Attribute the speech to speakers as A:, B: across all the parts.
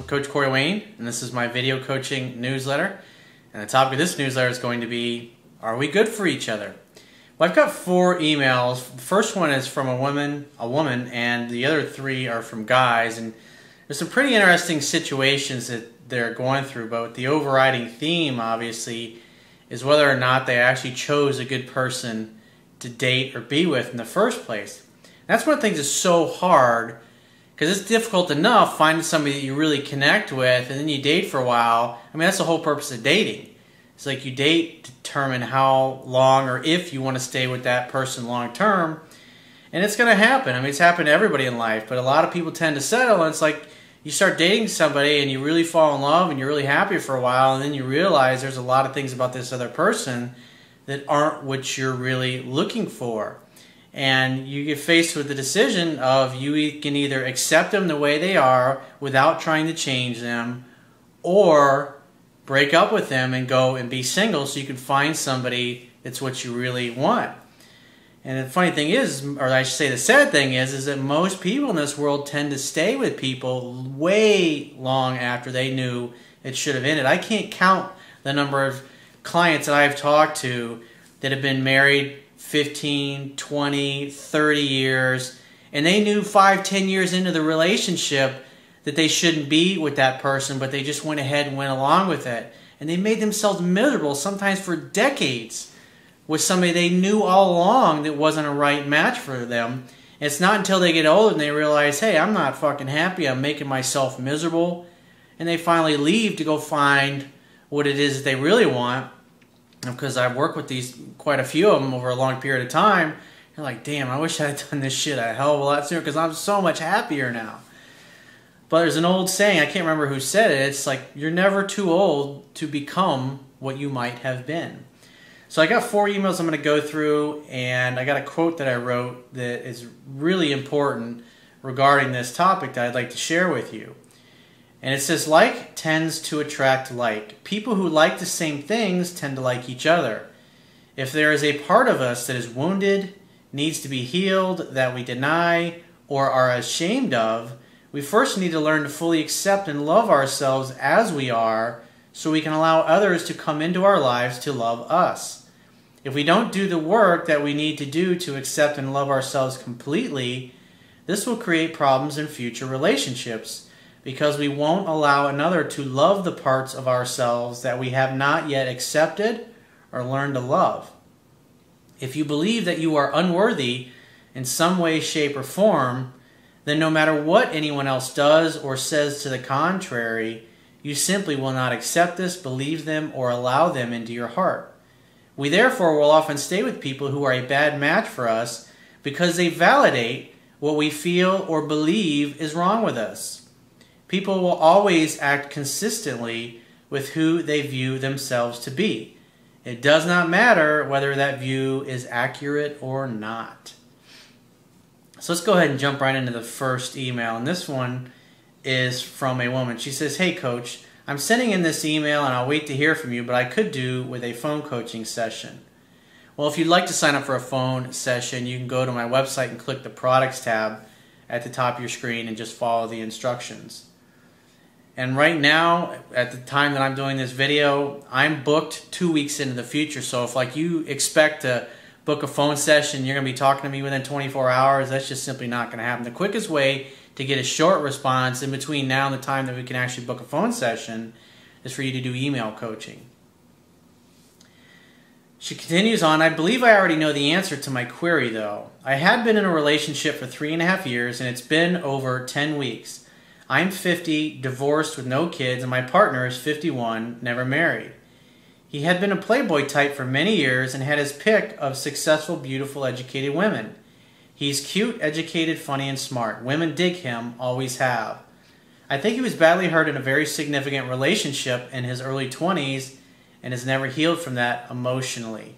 A: Coach Corey Wayne, and this is my video coaching newsletter. And the topic of this newsletter is going to be, are we good for each other? Well, I've got 4 emails. The first one is from a woman, and the other 3 are from guys. And there's some pretty interesting situations that they're going through, but the overriding theme, obviously, is whether or not they actually chose a good person to date or be with in the first place. That's one of the things that's so hard, because it's difficult enough finding somebody that you really connect with and then you date for a while. I mean, that's the whole purpose of dating. It's like you date to determine how long or if you want to stay with that person long term. And it's going to happen. I mean, it's happened to everybody in life, but a lot of people tend to settle, and it's like you start dating somebody and you really fall in love and you're really happy for a while, and then you realize there's a lot of things about this other person that aren't what you're really looking for. And you get faced with the decision of you can either accept them the way they are without trying to change them, or break up with them and go and be single so you can find somebody that's what you really want. And the funny thing is, or I should say the sad thing is that most people in this world tend to stay with people way long after they knew it should have ended. I can't count the number of clients that I've talked to that have been married 15, 20, 30 years, and they knew 5, 10 years into the relationship that they shouldn't be with that person, but they just went ahead and went along with it. And they made themselves miserable, sometimes for decades, with somebody they knew all along that wasn't a right match for them. And it's not until they get older and they realize, hey, I'm not fucking happy, I'm making myself miserable, and they finally leave to go find what it is that they really want. Because I've worked with quite a few of them over a long period of time, you're like, damn, I wish I had done this shit a hell of a lot sooner, because I'm so much happier now. But there's an old saying, I can't remember who said it, it's like, you're never too old to become what you might have been. So I got 4 emails I'm going to go through, and I got a quote that I wrote that is really important regarding this topic that I'd like to share with you. And it says, like tends to attract like. People who like the same things tend to like each other. If there is a part of us that is wounded, needs to be healed, that we deny, or are ashamed of, we first need to learn to fully accept and love ourselves as we are, so we can allow others to come into our lives to love us. If we don't do the work that we need to do to accept and love ourselves completely, this will create problems in future relationships, because we won't allow another to love the parts of ourselves that we have not yet accepted or learned to love. If you believe that you are unworthy in some way, shape, or form, then no matter what anyone else does or says to the contrary, you simply will not accept this, believe them, or allow them into your heart. We therefore will often stay with people who are a bad match for us because they validate what we feel or believe is wrong with us. People will always act consistently with who they view themselves to be. It does not matter whether that view is accurate or not. So let's go ahead and jump right into the first email. And this one is from a woman. She says, hey coach, I'm sending in this email and I'll wait to hear from you, but I could do with a phone coaching session. Well, if you'd like to sign up for a phone session, you can go to my website and click the products tab at the top of your screen and just follow the instructions. And right now, at the time that I'm doing this video, I'm booked 2 weeks into the future. So if like you expect to book a phone session, you're going to be talking to me within 24 hours, that's just simply not going to happen. The quickest way to get a short response in between now and the time that we can actually book a phone session is for you to do email coaching. She continues on, I believe I already know the answer to my query though. I had been in a relationship for 3.5 years and it's been over 10 weeks. I'm 50, divorced with no kids, and my partner is 51, never married. He had been a playboy type for many years and had his pick of successful, beautiful, educated women. He's cute, educated, funny, and smart. Women dig him, always have. I think he was badly hurt in a very significant relationship in his early 20s and has never healed from that emotionally.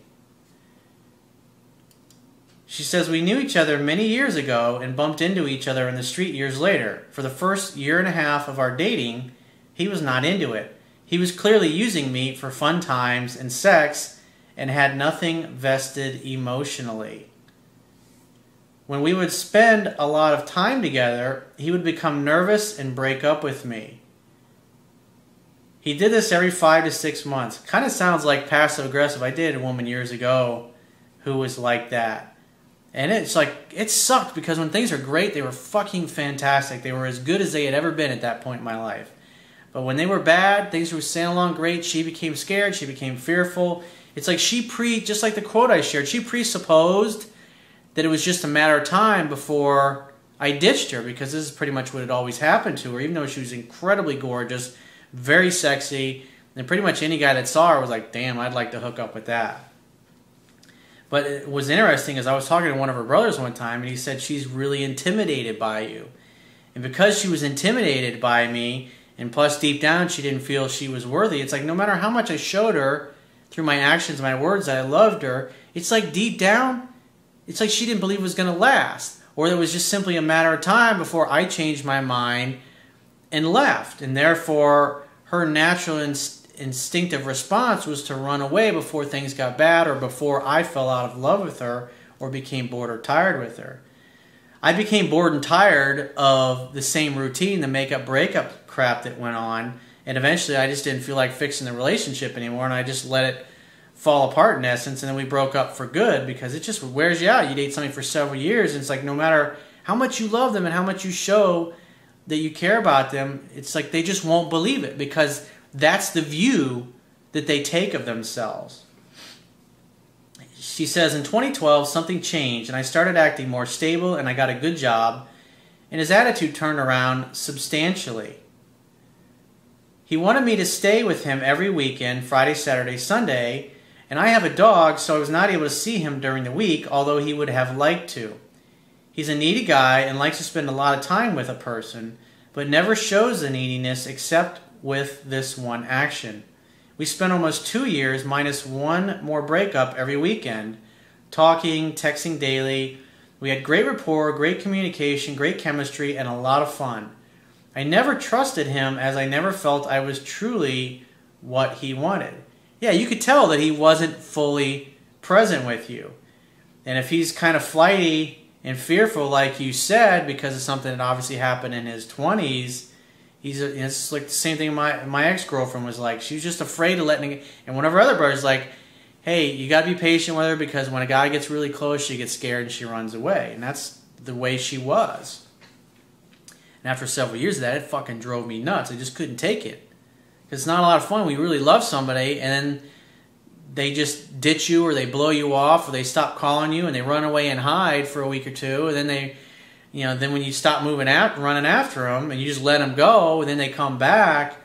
A: She says, we knew each other many years ago and bumped into each other in the street years later. For the first 1.5 years of our dating, he was not into it. He was clearly using me for fun times and sex and had nothing vested emotionally. When we would spend a lot of time together, he would become nervous and break up with me. He did this every 5 to 6 months. Kind of sounds like passive aggressive. I dated a woman years ago who was like that. And it's like, it sucked because when things are great, they were fucking fantastic. They were as good as they had ever been at that point in my life. But when they were bad, things were sailing along great. She became scared. She became fearful. It's like just like the quote I shared, she presupposed that it was just a matter of time before I ditched her, because this is pretty much what had always happened to her, even though she was incredibly gorgeous, very sexy, and pretty much any guy that saw her was like, damn, I'd like to hook up with that. But it was interesting, as I was talking to one of her brothers one time, and he said she's really intimidated by you. And because she was intimidated by me, and plus deep down she didn't feel she was worthy, it's like no matter how much I showed her through my actions, my words, that I loved her, it's like deep down, it's like she didn't believe it was going to last. Or it was just simply a matter of time before I changed my mind and left. And therefore, her natural instinctive response was to run away before things got bad, or before I fell out of love with her or became bored or tired with her. I became bored and tired of the same routine, the makeup breakup crap that went on, and eventually I just didn't feel like fixing the relationship anymore, and I just let it fall apart in essence, and then we broke up for good because it just wears you out. You date somebody for several years, and it's like no matter how much you love them and how much you show that you care about them, it's like they just won't believe it because that's the view that they take of themselves. She says, in 2012, something changed, and I started acting more stable, and I got a good job, and his attitude turned around substantially. He wanted me to stay with him every weekend, Friday, Saturday, Sunday, and I have a dog, so I was not able to see him during the week, although he would have liked to. He's a needy guy and likes to spend a lot of time with a person, but never shows the neediness except with this one action. We spent almost 2 years, minus one more breakup, every weekend, talking, texting daily. We had great rapport, great communication, great chemistry, and a lot of fun. I never trusted him as I never felt I was truly what he wanted. Yeah, you could tell that he wasn't fully present with you. And if he's kind of flighty and fearful, like you said, because of something that obviously happened in his 20s, it's like the same thing my ex-girlfriend was like. She was just afraid of letting it. And one of her other brothers like, hey, you got to be patient with her because when a guy gets really close, she gets scared and she runs away. And that's the way she was. And after several years of that, it fucking drove me nuts. I just couldn't take it. It's not a lot of fun when you really love somebody and then they just ditch you or they blow you off or they stop calling you and they run away and hide for a week or two, and then then when you stop running after them and you just let them go, and then they come back,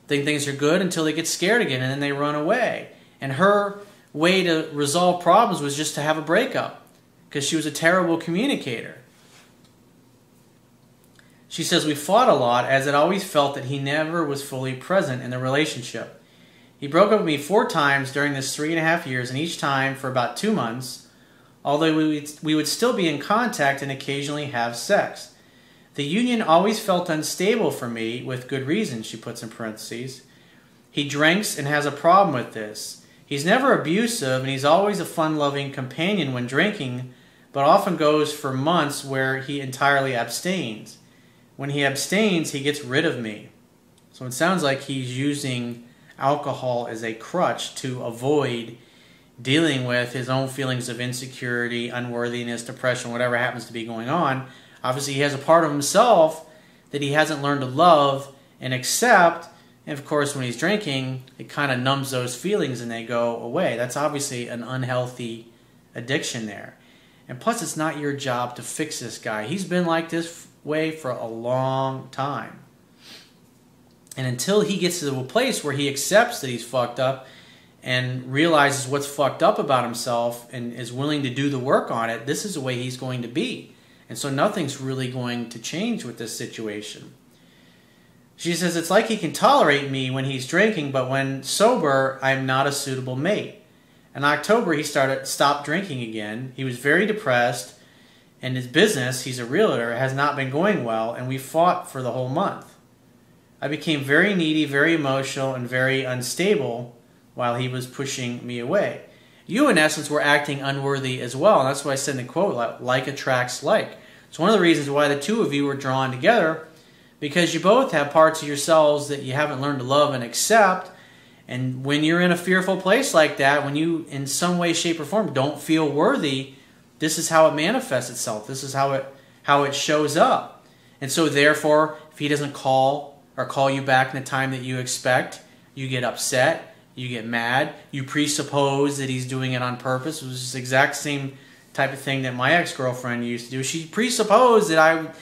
A: think things are good until they get scared again and then they run away. And her way to resolve problems was just to have a breakup because she was a terrible communicator. She says, we fought a lot as it always felt that he never was fully present in the relationship. He broke up with me 4 times during this 3.5 years, and each time for about 2 months, although we would still be in contact and occasionally have sex. The union always felt unstable for me, with good reason, she puts in parentheses. He drinks and has a problem with this. He's never abusive, and he's always a fun-loving companion when drinking, but often goes for months where he entirely abstains. When he abstains, he gets rid of me. So it sounds like he's using alcohol as a crutch to avoid dealing with his own feelings of insecurity, unworthiness, depression, whatever happens to be going on. Obviously, he has a part of himself that he hasn't learned to love and accept. And of course, when he's drinking, it kind of numbs those feelings and they go away. That's obviously an unhealthy addiction there. And plus, it's not your job to fix this guy. He's been like this way for a long time. And until he gets to a place where he accepts that he's fucked up and realizes what's fucked up about himself and is willing to do the work on it, this is the way he's going to be. And so nothing's really going to change with this situation. She says, it's like he can tolerate me when he's drinking, but when sober, I'm not a suitable mate. In October, he stopped drinking again. He was very depressed, and his business, he's a realtor, has not been going well, and we fought for the whole month. I became very needy, very emotional, and very unstable while he was pushing me away. You, in essence, were acting unworthy as well, and that's why I said in the quote, like attracts like. It's one of the reasons why the two of you were drawn together, because you both have parts of yourselves that you haven't learned to love and accept. And when you're in a fearful place like that, when you in some way, shape, or form don't feel worthy, this is how it manifests itself. This is how it shows up. And so therefore, if he doesn't call or call you back in the time that you expect, you get upset, you get mad, you presuppose that he's doing it on purpose. It was the exact same type of thing that my ex-girlfriend used to do. She presupposed that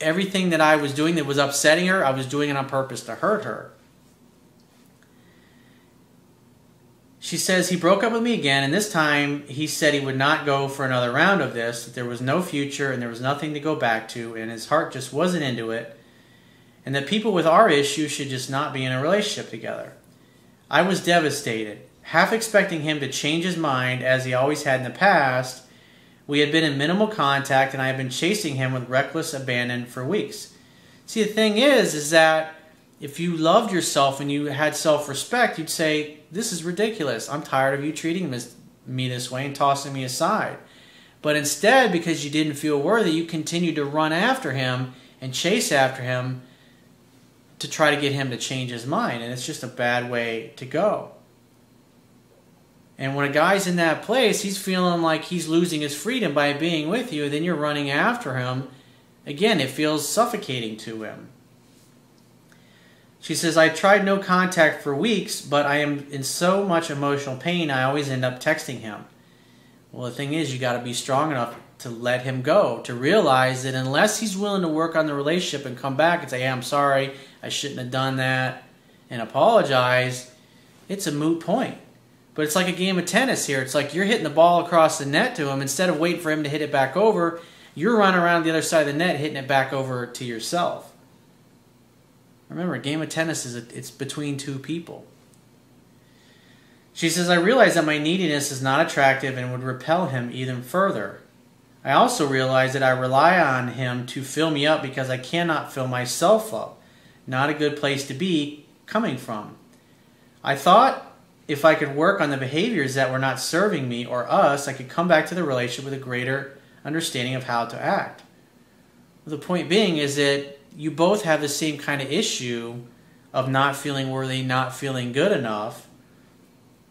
A: everything that I was doing that was upsetting her, I was doing it on purpose to hurt her. She says he broke up with me again, and this time he said he would not go for another round of this, that there was no future and there was nothing to go back to, and his heart just wasn't into it, and that people with our issues should just not be in a relationship together. I was devastated, half expecting him to change his mind as he always had in the past. We had been in minimal contact, and I had been chasing him with reckless abandon for weeks. See, the thing is that if you loved yourself and you had self-respect, you'd say, this is ridiculous. I'm tired of you treating me this way and tossing me aside. But instead, because you didn't feel worthy, you continued to run after him and chase after him to try to get him to change his mind. And it's just a bad way to go. And when a guy's in that place, he's feeling like he's losing his freedom by being with you, then you're running after him. Again, it feels suffocating to him. She says, I tried no contact for weeks, but I am in so much emotional pain, I always end up texting him. Well, the thing is, you got to be strong enough to let him go, to realize that unless he's willing to work on the relationship and come back and say, hey, I'm sorry, I shouldn't have done that, and apologize, it's a moot point. But it's like a game of tennis here. It's like you're hitting the ball across the net to him. Instead of waiting for him to hit it back over, you're running around the other side of the net, hitting it back over to yourself. Remember, a game of tennis it's between two people. She says, I realize that my neediness is not attractive and would repel him even further. I also realize that I rely on him to fill me up because I cannot fill myself up. Not a good place to be coming from. I thought if I could work on the behaviors that were not serving me or us, I could come back to the relationship with a greater understanding of how to act. The point being is that you both have the same kind of issue of not feeling worthy, not feeling good enough,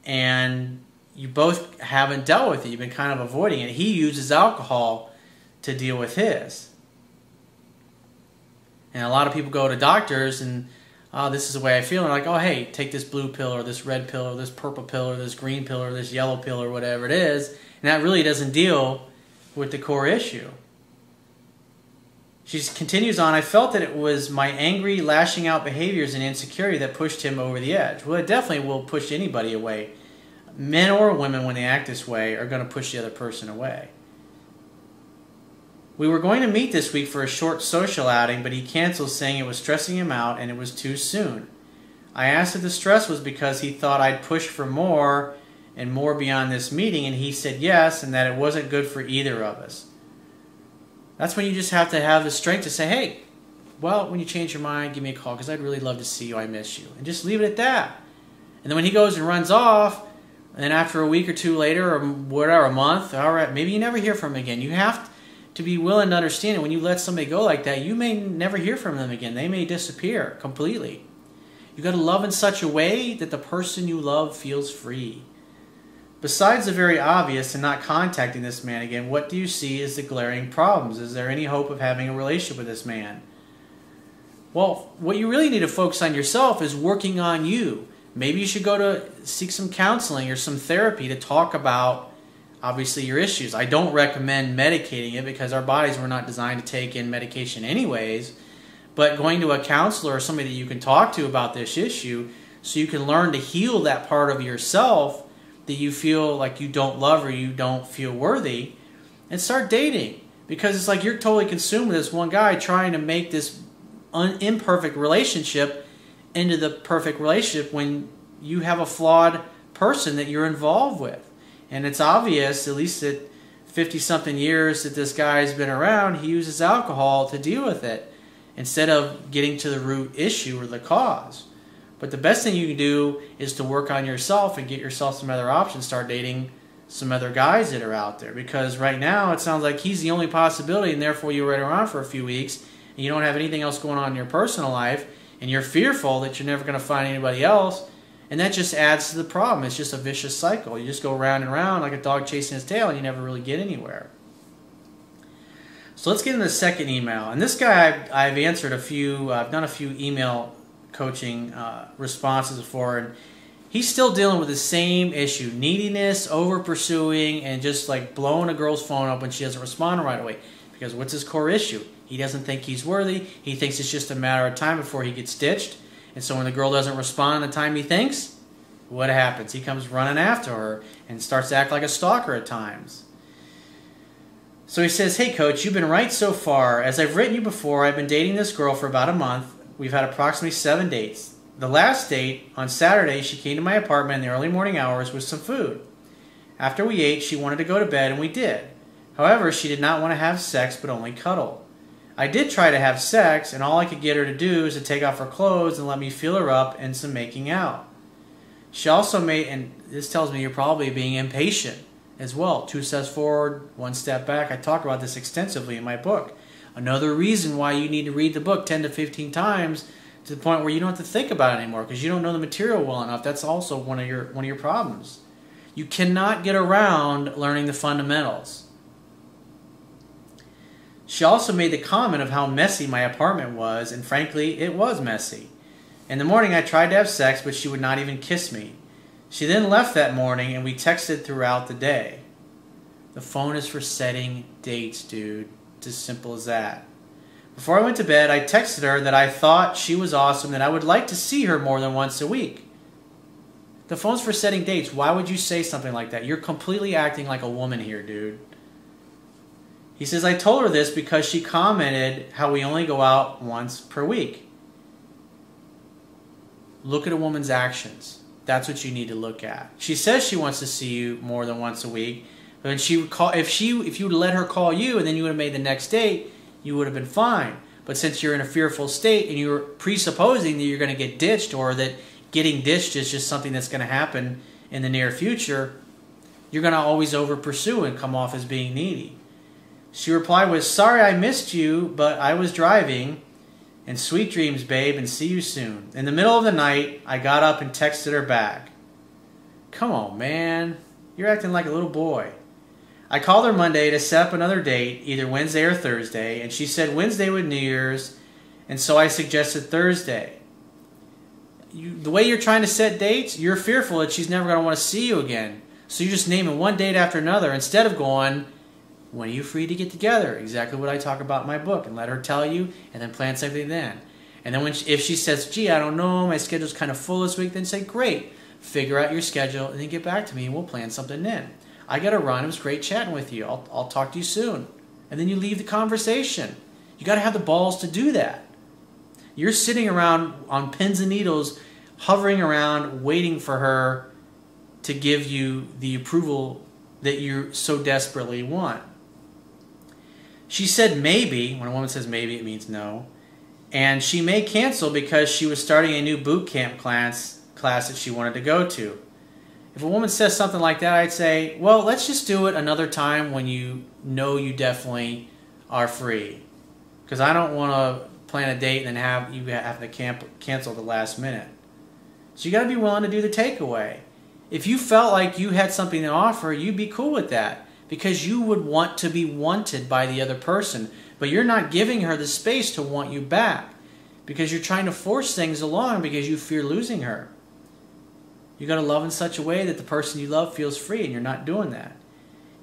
A: and you both haven't dealt with it. You've been kind of avoiding it. He uses alcohol to deal with his. And a lot of people go to doctors and, oh, this is the way I feel. And like, oh, hey, take this blue pill or this red pill or this purple pill or this green pill or this yellow pill or whatever it is. And that really doesn't deal with the core issue. She continues on, I felt that it was my angry, lashing out behaviors and insecurity that pushed him over the edge. Well, it definitely will push anybody away. Men or women, when they act this way, are going to push the other person away. We were going to meet this week for a short social outing, but he canceled saying it was stressing him out and it was too soon. I asked if the stress was because he thought I'd push for more and more beyond this meeting, and he said yes, and that it wasn't good for either of us. That's when you just have to have the strength to say, hey, well, when you change your mind, give me a call because I'd really love to see you. I miss you. And just leave it at that. And then when he goes and runs off, and then after a week or two later or whatever, a month, all right, maybe you never hear from him again. You have to be willing to understand it. When you let somebody go like that, you may never hear from them again. They may disappear completely. You got to love in such a way that the person you love feels free. Besides the very obvious and not contacting this man again, what do you see as the glaring problems? Is there any hope of having a relationship with this man? Well, what you really need to focus on yourself is working on you. Maybe you should go to seek some counseling or some therapy to talk about, obviously, your issues. I don't recommend medicating it because our bodies were not designed to take in medication anyways. But going to a counselor or somebody that you can talk to about this issue so you can learn to heal that part of yourself that you feel like you don't love or you don't feel worthy, and start dating. Because it's like you're totally consumed with this one guy trying to make this imperfect relationship into the perfect relationship when you have a flawed person that you're involved with. And it's obvious, at least at 50-something years that this guy's been around, he uses alcohol to deal with it instead of getting to the root issue or the cause. But the best thing you can do is to work on yourself and get yourself some other options. Start dating some other guys that are out there. Because right now it sounds like he's the only possibility, and therefore you wait around for a few weeks and you don't have anything else going on in your personal life, and you're fearful that you're never going to find anybody else, and that just adds to the problem. It's just a vicious cycle. You just go round and round like a dog chasing his tail, and you never really get anywhere. So let's get into the second email. And this guy, I've answered a few, I've done a few email coaching responses before, and he's still dealing with the same issue: neediness, over pursuing, and just like blowing a girl's phone up when she doesn't respond right away. Because what's his core issue? He doesn't think he's worthy. He thinks it's just a matter of time before he gets ditched. And so when the girl doesn't respond in the time he thinks, what happens? He comes running after her and starts to act like a stalker at times. So he says, "Hey coach, you've been right so far. As I've written you before, I've been dating this girl for about a month. We've had approximately 7 dates. The last date, on Saturday, she came to my apartment in the early morning hours with some food. After we ate, she wanted to go to bed, and we did. However, she did not want to have sex, but only cuddle. I did try to have sex, and all I could get her to do is to take off her clothes and let me feel her up and some making out. She also made," and this tells me you're probably being impatient as well. 2 steps forward, 1 step back. I talk about this extensively in my book. Another reason why you need to read the book 10 to 15 times to the point where you don't have to think about it anymore because you don't know the material well enough. That's also one of your problems. You cannot get around learning the fundamentals. She also made the comment of how messy my apartment was, and frankly, it was messy. In the morning, I tried to have sex, but she would not even kiss me. She then left that morning, and we texted throughout the day. The phone is for setting dates, dude. It's as simple as that. Before I went to bed, I texted her that I thought she was awesome, that I would like to see her more than once a week. The phone's for setting dates. Why would you say something like that? You're completely acting like a woman here, dude. He says, I told her this because she commented how we only go out once per week. Look at a woman's actions. That's what you need to look at. She says she wants to see you more than once a week, but if you would let her call you and then you would have made the next date, you would have been fine. But since you're in a fearful state and you're presupposing that you're going to get ditched, or that getting ditched is just something that's going to happen in the near future, you're going to always over pursue and come off as being needy. She replied with, sorry I missed you, but I was driving, and sweet dreams, babe, and see you soon. In the middle of the night, I got up and texted her back. Come on, man. You're acting like a little boy. I called her Monday to set up another date, either Wednesday or Thursday, and she said Wednesday with New Year's, and so I suggested Thursday. The way you're trying to set dates, you're fearful that she's never going to want to see you again. So you're just naming one date after another instead of going, when are you free to get together? Exactly what I talk about in my book, and let her tell you, and then plan something then. And then if she says, gee, I don't know, my schedule's kind of full this week, then say, great, figure out your schedule, and then get back to me, and we'll plan something then. I got to run. It was great chatting with you. I'll talk to you soon. And then you leave the conversation. You got to have the balls to do that. You're sitting around on pins and needles, hovering around, waiting for her to give you the approval that you so desperately want. She said maybe. When a woman says maybe, it means no. And she may cancel because she was starting a new boot camp class that she wanted to go to. If a woman says something like that, I'd say, well, let's just do it another time when you know you definitely are free. Because I don't want to plan a date and then have to cancel the last minute. So you got to be willing to do the takeaway. If you felt like you had something to offer, you'd be cool with that. Because you would want to be wanted by the other person. But you're not giving her the space to want you back. Because you're trying to force things along because you fear losing her. You got to love in such a way that the person you love feels free, and you're not doing that.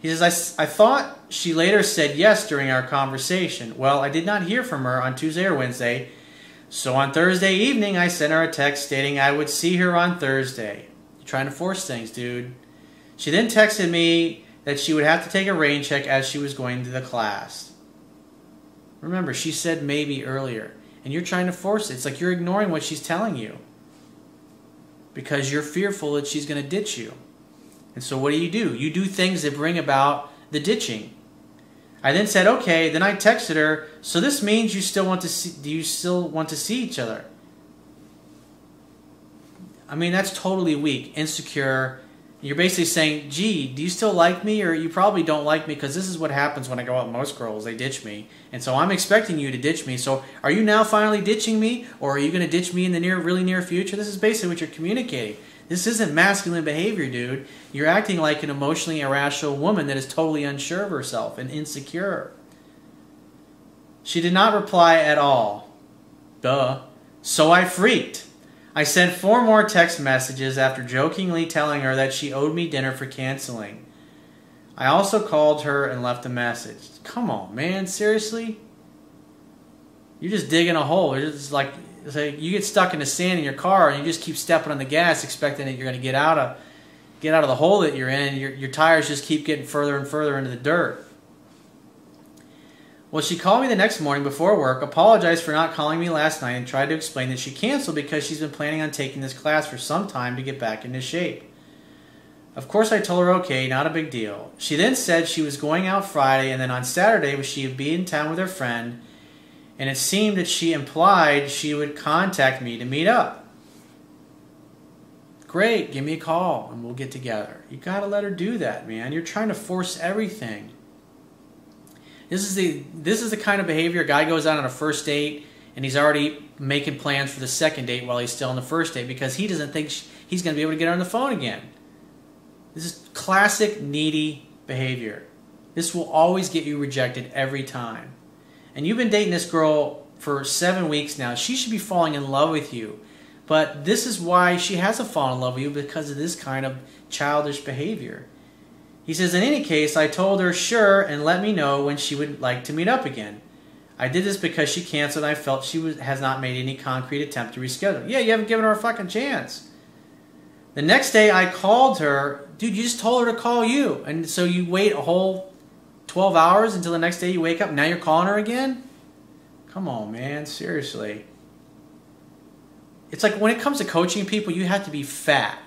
A: He says, I thought she later said yes during our conversation. Well, I did not hear from her on Tuesday or Wednesday. So on Thursday evening, I sent her a text stating I would see her on Thursday. You're trying to force things, dude. She then texted me that she would have to take a rain check as she was going to the class. Remember, she said maybe earlier, and you're trying to force it. It's like you're ignoring what she's telling you because you're fearful that she's going to ditch you. And so what do? You do things that bring about the ditching. I then said, okay, then I texted her, so this means you still want to see, do you still want to see each other? I mean, that's totally weak, insecure. You're basically saying, gee, do you still like me? Or you probably don't like me because this is what happens when I go out with most girls. They ditch me. And so I'm expecting you to ditch me. So are you now finally ditching me? Or are you going to ditch me in the really near future? This is basically what you're communicating. This isn't masculine behavior, dude. You're acting like an emotionally irrational woman that is totally unsure of herself and insecure. She did not reply at all. Duh. So I freaked. I sent 4 more text messages after jokingly telling her that she owed me dinner for canceling. I also called her and left a message. Come on, man. Seriously? You're just digging a hole. It's like you get stuck in the sand in your car and you just keep stepping on the gas expecting that you're going to get out of the hole that you're in. Your tires just keep getting further and further into the dirt. Well, she called me the next morning before work, apologized for not calling me last night, and tried to explain that she canceled because she's been planning on taking this class for some time to get back into shape. Of course, I told her okay, not a big deal. She then said she was going out Friday, and then on Saturday she would be in town with her friend, and it seemed that she implied she would contact me to meet up. Great, give me a call, and we'll get together. You gotta let her do that, man. You're trying to force everything. This is the kind of behavior a guy goes out on a first date and he's already making plans for the second date while he's still on the first date because he doesn't think he's going to be able to get her on the phone again. This is classic needy behavior. This will always get you rejected every time. And you've been dating this girl for 7 weeks now. She should be falling in love with you. But this is why she hasn't fallen in love with you, because of this kind of childish behavior. He says, in any case, I told her sure and let me know when she would like to meet up again. I did this because she canceled and I felt she has not made any concrete attempt to reschedule. Yeah, you haven't given her a fucking chance. The next day I called her. Dude, you just told her to call you. And so you wait a whole 12 hours until the next day you wake up. Now you're calling her again? Come on, man. Seriously. It's like when it comes to coaching people, you have to be fat.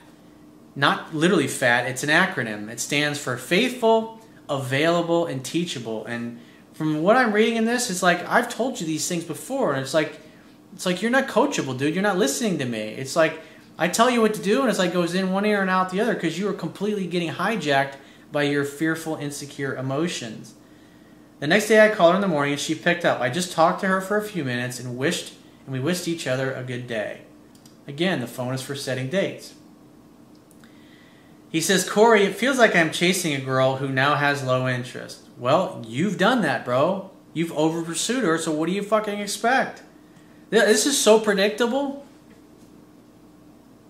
A: Not literally fat, it's an acronym. It stands for faithful, available, and teachable. And from what I'm reading in this, it's like I've told you these things before, and it's like you're not coachable, dude. You're not listening to me. It's like I tell you what to do, and it's like goes in one ear and out the other because you are completely getting hijacked by your fearful, insecure emotions. The next day I called her in the morning and she picked up. I just talked to her for a few minutes and we wished each other a good day. Again, the phone is for setting dates. He says, Corey, it feels like I'm chasing a girl who now has low interest. Well, you've done that, bro. You've over-pursued her, so what do you fucking expect? This is so predictable.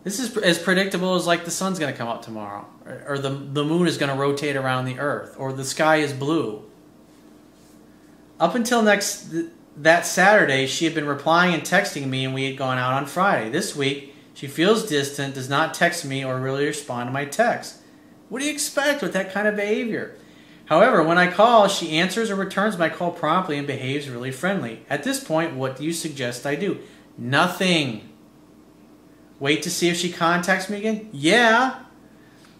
A: This is as predictable as like the sun's going to come up tomorrow. Or the moon is going to rotate around the earth. Or the sky is blue. Up until that Saturday, she had been replying and texting me, and we had gone out on Friday. This week, she feels distant, does not text me or really respond to my texts. What do you expect with that kind of behavior? However, when I call, she answers or returns my call promptly and behaves really friendly. At this point, what do you suggest I do? Nothing. Wait to see if she contacts me again? Yeah.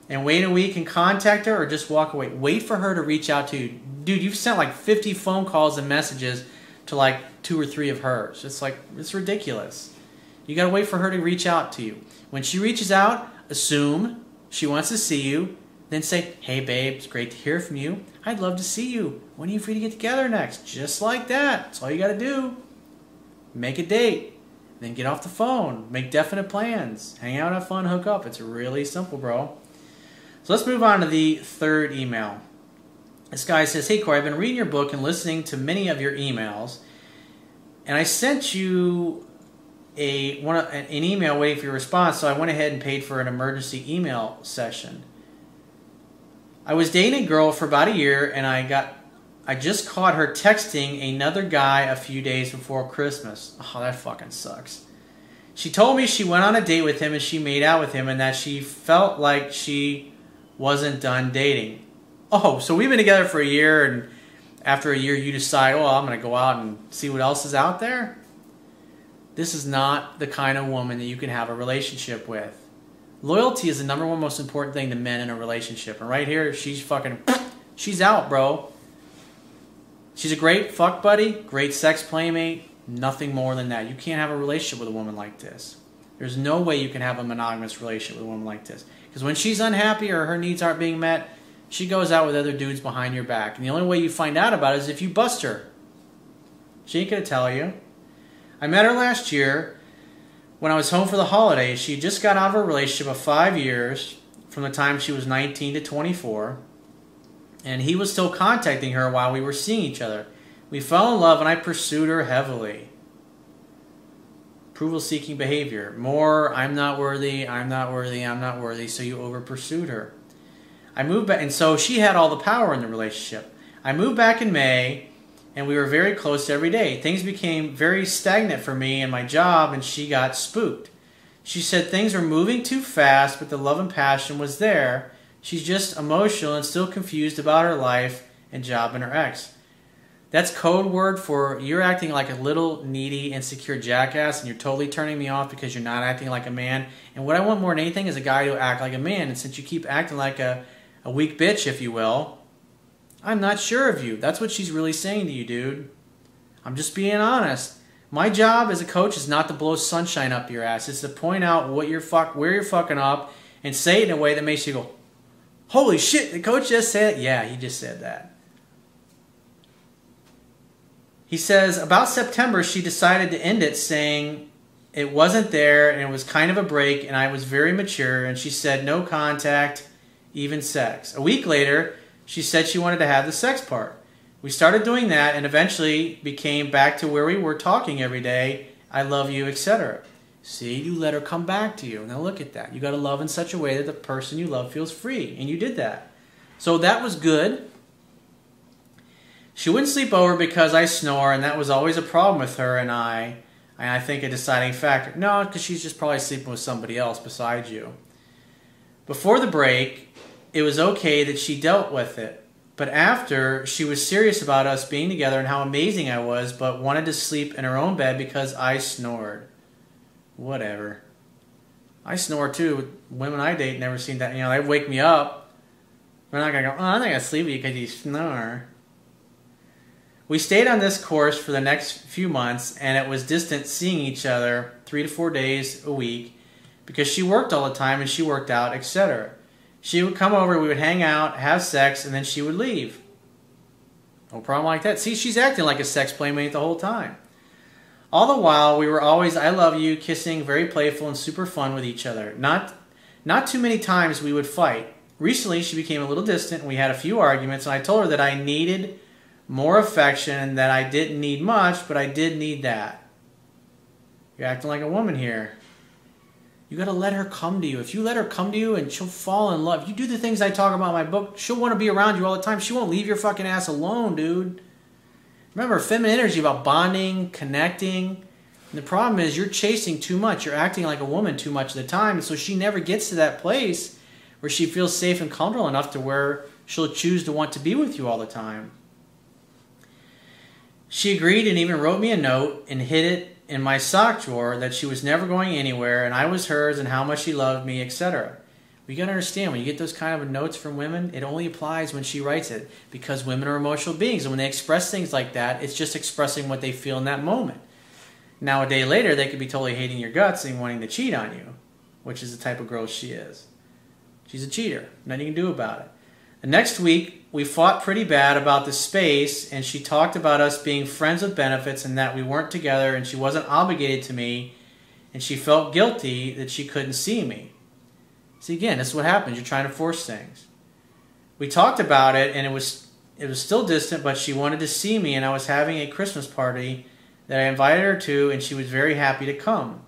A: And wait a week and contact her, or just walk away? Wait for her to reach out to you. Dude, you've sent like 50 phone calls and messages to like 2 or 3 of hers. It's like, it's ridiculous. You gotta wait for her to reach out to you. When she reaches out, assume she wants to see you. Then say, hey babe, it's great to hear from you. I'd love to see you. When are you free to get together next? Just like that. That's all you gotta do. Make a date. Then get off the phone. Make definite plans. Hang out, have fun, hook up. It's really simple, bro. So let's move on to the third email. This guy says, hey Corey, I've been reading your book and listening to many of your emails. And I sent you an email waiting for your response, so I went ahead and paid for an emergency email session. I was dating a girl for about a year, and I just caught her texting another guy a few days before Christmas. Oh, that fucking sucks. She told me she went on a date with him and she made out with him and that she felt like she wasn't done dating. Oh, so we've been together for a year, and after a year you decide, oh, I'm going to go out and see what else is out there? This is not the kind of woman that you can have a relationship with. Loyalty is the #1 most important thing to men in a relationship. And right here, she's out, bro. She's a great fuck buddy, great sex playmate, nothing more than that. You can't have a relationship with a woman like this. There's no way you can have a monogamous relationship with a woman like this. Because Because when she's unhappy or her needs aren't being met, she goes out with other dudes behind your back. And the only way you find out about it is if you bust her. She ain't going to tell you. I met her last year when I was home for the holidays. She just got out of a relationship of 5 years from the time she was 19 to 24. And he was still contacting her while we were seeing each other. We fell in love and I pursued her heavily. Approval-seeking behavior. More, I'm not worthy, I'm not worthy, I'm not worthy, so you over-pursued her. I moved back, and so she had all the power in the relationship. I moved back in May, and we were very close every day. Things became very stagnant for me and my job, and she got spooked. She said things were moving too fast, but the love and passion was there. She's just emotional and still confused about her life and job and her ex. That's code word for you're acting like a little needy, insecure jackass and you're totally turning me off because you're not acting like a man. And what I want more than anything is a guy to act like a man. And since you keep acting like a weak bitch, if you will, I'm not sure of you. That's what she's really saying to you, dude. I'm just being honest. My job as a coach is not to blow sunshine up your ass. It's to point out what where you're fucking up and say it in a way that makes you go, holy shit, the coach just said it? Yeah, he just said that. He says, about September, she decided to end it, saying it wasn't there and it was kind of a break and I was very mature. And she said no contact, even sex. A week later, she said she wanted to have the sex part. We started doing that and eventually became back to where we were talking every day, I love you, etc. See, you let her come back to you. Now look at that. You got to love in such a way that the person you love feels free. And you did that. So that was good. She wouldn't sleep over because I snore, and that was always a problem with her and I. And I think a deciding factor. No, because she's just probably sleeping with somebody else besides you. Before the break, it was okay that she dealt with it. But after, she was serious about us being together and how amazing I was, but wanted to sleep in her own bed because I snored. Whatever. I snore too. Women I date never seen that. You know, they wake me up. They're not going to go, oh, I'm not going to sleep with you because you snore. We stayed on this course for the next few months, and it was distant seeing each other 3 to 4 days a week because she worked all the time and she worked out, etc. She would come over, we would hang out, have sex, and then she would leave. No problem like that. See, she's acting like a sex playmate the whole time. All the while, we were always, I love you, kissing, very playful and super fun with each other. Not too many times we would fight. Recently, she became a little distant, and we had a few arguments, and I told her that I needed more affection and that I didn't need much, but I did need that. You're acting like a woman here. You got to let her come to you. If you let her come to you and she'll fall in love. If you do the things I talk about in my book, she'll want to be around you all the time. She won't leave your fucking ass alone, dude. Remember, feminine energy about bonding, connecting. And the problem is you're chasing too much. You're acting like a woman too much of the time. And so she never gets to that place where she feels safe and comfortable enough to where she'll choose to want to be with you all the time. She agreed and even wrote me a note and hid it in my sock drawer that she was never going anywhere and I was hers and how much she loved me, etc. We got to understand, when you get those kind of notes from women, it only applies when she writes it because women are emotional beings. And when they express things like that, it's just expressing what they feel in that moment. Now, a day later, they could be totally hating your guts and wanting to cheat on you, which is the type of girl she is. She's a cheater. Nothing you can do about it. The next week, we fought pretty bad about the space, and she talked about us being friends with benefits and that we weren't together and she wasn't obligated to me, and she felt guilty that she couldn't see me. See, again, this is what happens. You're trying to force things. We talked about it, and it was still distant, but she wanted to see me, and I was having a Christmas party that I invited her to, and she was very happy to come.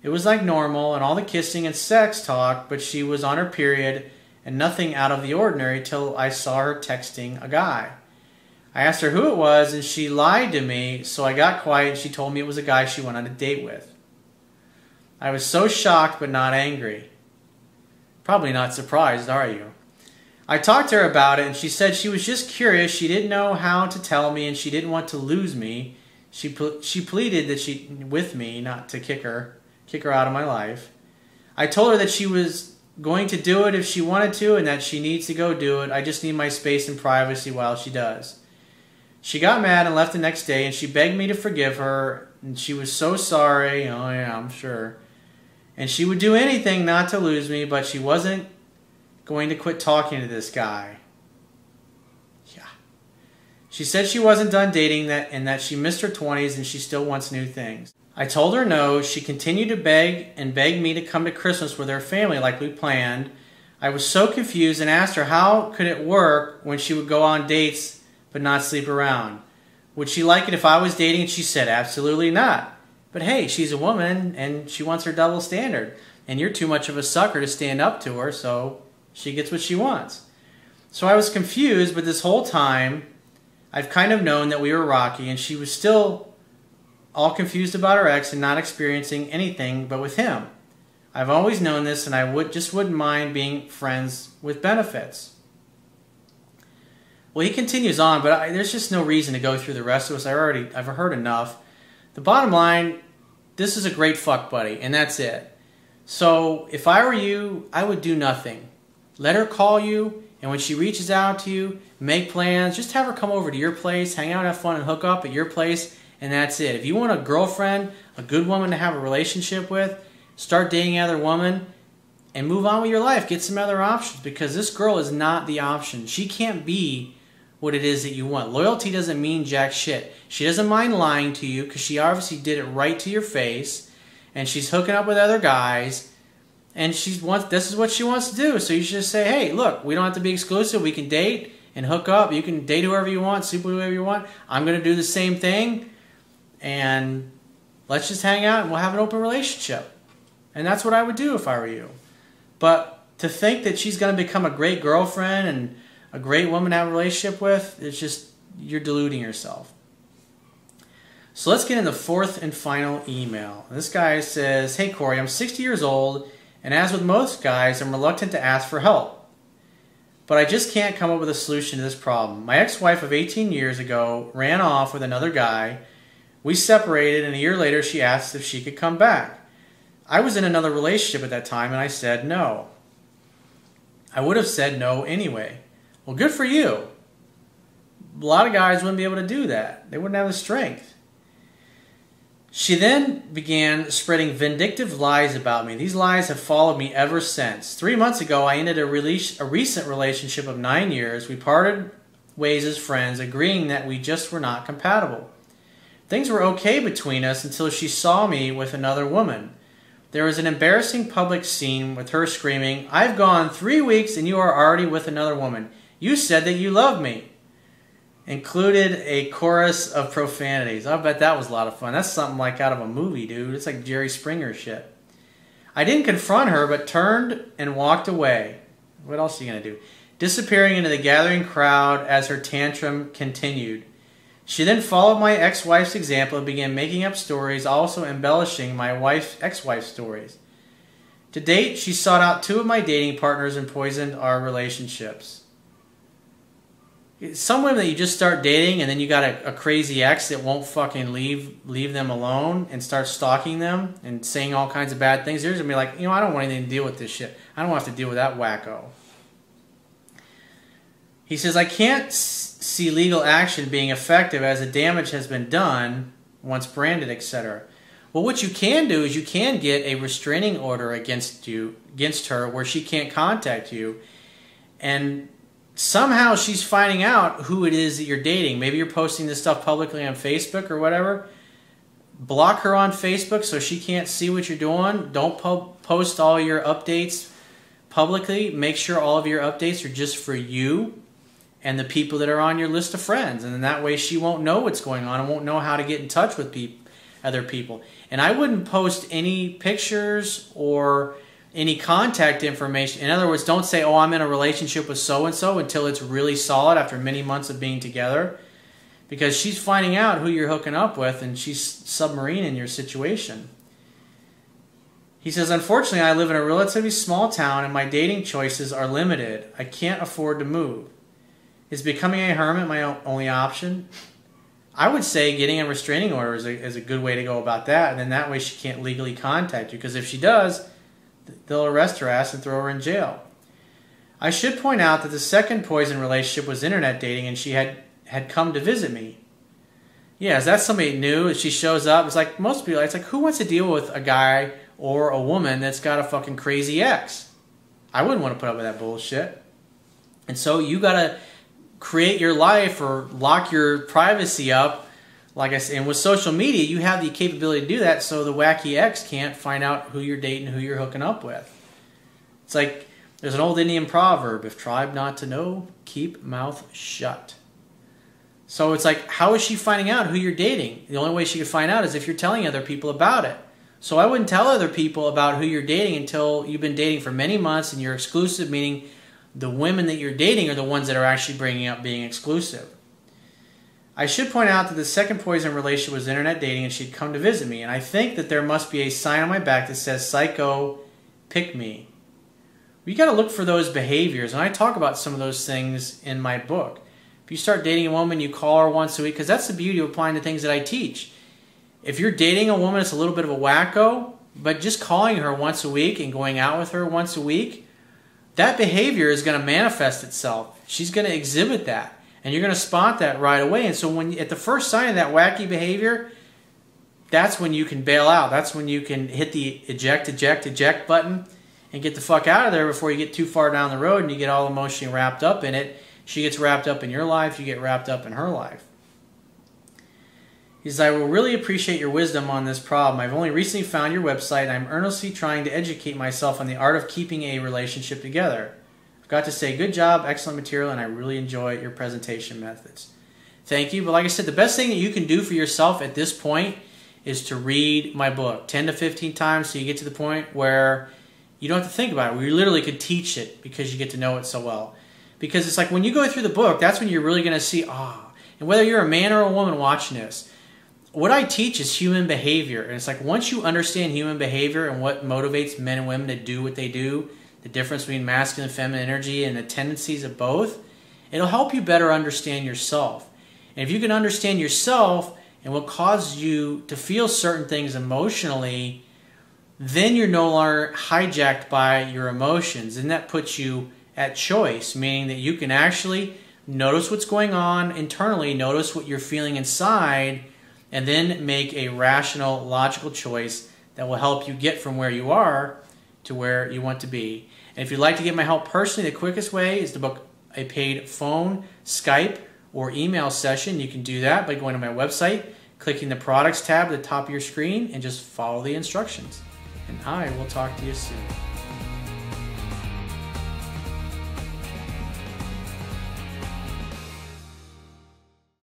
A: It was like normal, and all the kissing and sex talk, but she was on her period, and nothing out of the ordinary till I saw her texting a guy. I asked her who it was, and she lied to me, so I got quiet, and she told me it was a guy she went on a date with. I was so shocked, but not angry. Probably not surprised, are you? I talked to her about it, and she said she was just curious. She didn't know how to tell me, and she didn't want to lose me. She pleaded that with me, not to kick her out of my life. I told her that she was going to do it if she wanted to, and that she needs to go do it. I just need my space and privacy while she does. She got mad and left the next day, and she begged me to forgive her, and she was so sorry. Oh yeah, I'm sure. And she would do anything not to lose me, but she wasn't going to quit talking to this guy. Yeah. She said she wasn't done dating and that she missed her 20s and she still wants new things. I told her no. She continued to beg me to come to Christmas with her family like we planned. I was so confused and asked her how could it work when she would go on dates but not sleep around. Would she like it if I was dating? And she said absolutely not. But hey, she's a woman and she wants her double standard. And you're too much of a sucker to stand up to her, so she gets what she wants. So I was confused, but this whole time I've kind of known that we were rocky, and she was still all confused about her ex and not experiencing anything but with him. I've always known this, and I wouldn't mind being friends with benefits. Well, he continues on, but there's just no reason to go through the rest of this. I've heard enough. The bottom line, this is a great fuck buddy, and that's it. So if I were you, I would do nothing. Let her call you, and when she reaches out to you, make plans. Just have her come over to your place, hang out, have fun, and hook up at your place, and that's it. If you want a girlfriend, a good woman to have a relationship with, start dating another woman, and move on with your life. Get some other options, because this girl is not the option. She can't be what it is that you want. Loyalty doesn't mean jack shit. She doesn't mind lying to you, because she obviously did it right to your face, and she's hooking up with other guys, and this is what she wants to do. So you should just say, hey, look, we don't have to be exclusive. We can date and hook up. You can date whoever you want, sleep with whoever you want. I'm going to do the same thing, and let's just hang out and we'll have an open relationship. And that's what I would do if I were you. But to think that she's going to become a great girlfriend and a great woman to have a relationship with, it's just, you're deluding yourself. So let's get in the fourth and final email. This guy says, hey Corey, I'm 60 years old, and as with most guys, I'm reluctant to ask for help. But I just can't come up with a solution to this problem. My ex-wife of 18 years ago ran off with another guy. We separated, and a year later she asked if she could come back. I was in another relationship at that time, and I said no. I would have said no anyway. Well, good for you. A lot of guys wouldn't be able to do that. They wouldn't have the strength. She then began spreading vindictive lies about me. These lies have followed me ever since. 3 months ago, I ended a recent relationship of 9 years. We parted ways as friends, agreeing that we just were not compatible. Things were okay between us until she saw me with another woman. There was an embarrassing public scene with her screaming, I've gone 3 weeks and you are already with another woman. You said that you love me. Included a chorus of profanities. I bet that was a lot of fun. That's something like out of a movie, dude. It's like Jerry Springer shit. I didn't confront her, but turned and walked away. What else are you going to do? Disappearing into the gathering crowd as her tantrum continued. She then followed my ex-wife's example and began making up stories, also embellishing my ex-wife's stories. To date, she sought out 2 of my dating partners and poisoned our relationships. Some women that you just start dating and then you got a crazy ex that won't fucking leave them alone and start stalking them and saying all kinds of bad things. They're going to be like, I don't want anything to deal with this shit. I don't have to deal with that wacko. He says, I can't see legal action being effective as the damage has been done once branded, etc. Well, what you can do is you can get a restraining order against her where she can't contact you, and somehow she's finding out who it is that you're dating. Maybe you're posting this stuff publicly on Facebook or whatever. Block her on Facebook so she can't see what you're doing. Don't post all your updates publicly. Make sure all of your updates are just for you and the people that are on your list of friends. And then that way she won't know what's going on and won't know how to get in touch with other people. And I wouldn't post any pictures or any contact information. In other words, don't say, oh, I'm in a relationship with so-and-so until it's really solid after many months of being together. Because she's finding out who you're hooking up with and she's submarining your situation. He says, unfortunately, I live in a relatively small town and my dating choices are limited. I can't afford to move. Is becoming a hermit my only option? I would say getting a restraining order is a good way to go about that. And then that way she can't legally contact you. Because if she does, they'll arrest her ass and throw her in jail. I should point out that the second poison relationship was internet dating and she had come to visit me. Yeah, is that somebody new? She shows up. It's like most people, it's like, who wants to deal with a guy or a woman that's got a fucking crazy ex? I wouldn't want to put up with that bullshit. And so you got to create your life or lock your privacy up. Like I said, and with social media, you have the capability to do that so the wacky ex can't find out who you're dating, who you're hooking up with. It's like there's an old Indian proverb, if tribe not to know, keep mouth shut. So it's like, how is she finding out who you're dating? The only way she could find out is if you're telling other people about it. So I wouldn't tell other people about who you're dating until you've been dating for many months and you're exclusive, meaning the women that you're dating are the ones that are actually bringing up being exclusive. I should point out that the second poison relationship was internet dating, and she'd come to visit me, and I think that there must be a sign on my back that says, psycho, pick me. You got to look for those behaviors, and I talk about some of those things in my book. If you start dating a woman, you call her once a week, because that's the beauty of applying the things that I teach. If you're dating a woman that's a little bit of a wacko, but just calling her once a week and going out with her once a week, that behavior is going to manifest itself. She's going to exhibit that. And you're going to spot that right away. And so when at the first sign of that wacky behavior, that's when you can bail out. That's when you can hit the eject button and get the fuck out of there before you get too far down the road and you get all emotionally wrapped up in it. She gets wrapped up in your life. You get wrapped up in her life. He says, I will really appreciate your wisdom on this problem. I've only recently found your website and I'm earnestly trying to educate myself on the art of keeping a relationship together. Got to say, good job, excellent material, and I really enjoy your presentation methods. Thank you. But like I said, the best thing that you can do for yourself at this point is to read my book 10 to 15 times so you get to the point where you don't have to think about it. We literally could teach it because you get to know it so well. Because it's like when you go through the book, that's when you're really going to see, and whether you're a man or a woman watching this, what I teach is human behavior. And it's like once you understand human behavior and what motivates men and women to do what they do, the difference between masculine and feminine energy and the tendencies of both, it'll help you better understand yourself. And if you can understand yourself and what causes you to feel certain things emotionally, then you're no longer hijacked by your emotions. And that puts you at choice, meaning that you can actually notice what's going on internally, notice what you're feeling inside, and then make a rational, logical choice that will help you get from where you are to where you want to be. And if you'd like to get my help personally, the quickest way is to book a paid phone, Skype, or email session. You can do that by going to my website, clicking the products tab at the top of your screen, and just follow the instructions. And I will talk to you soon.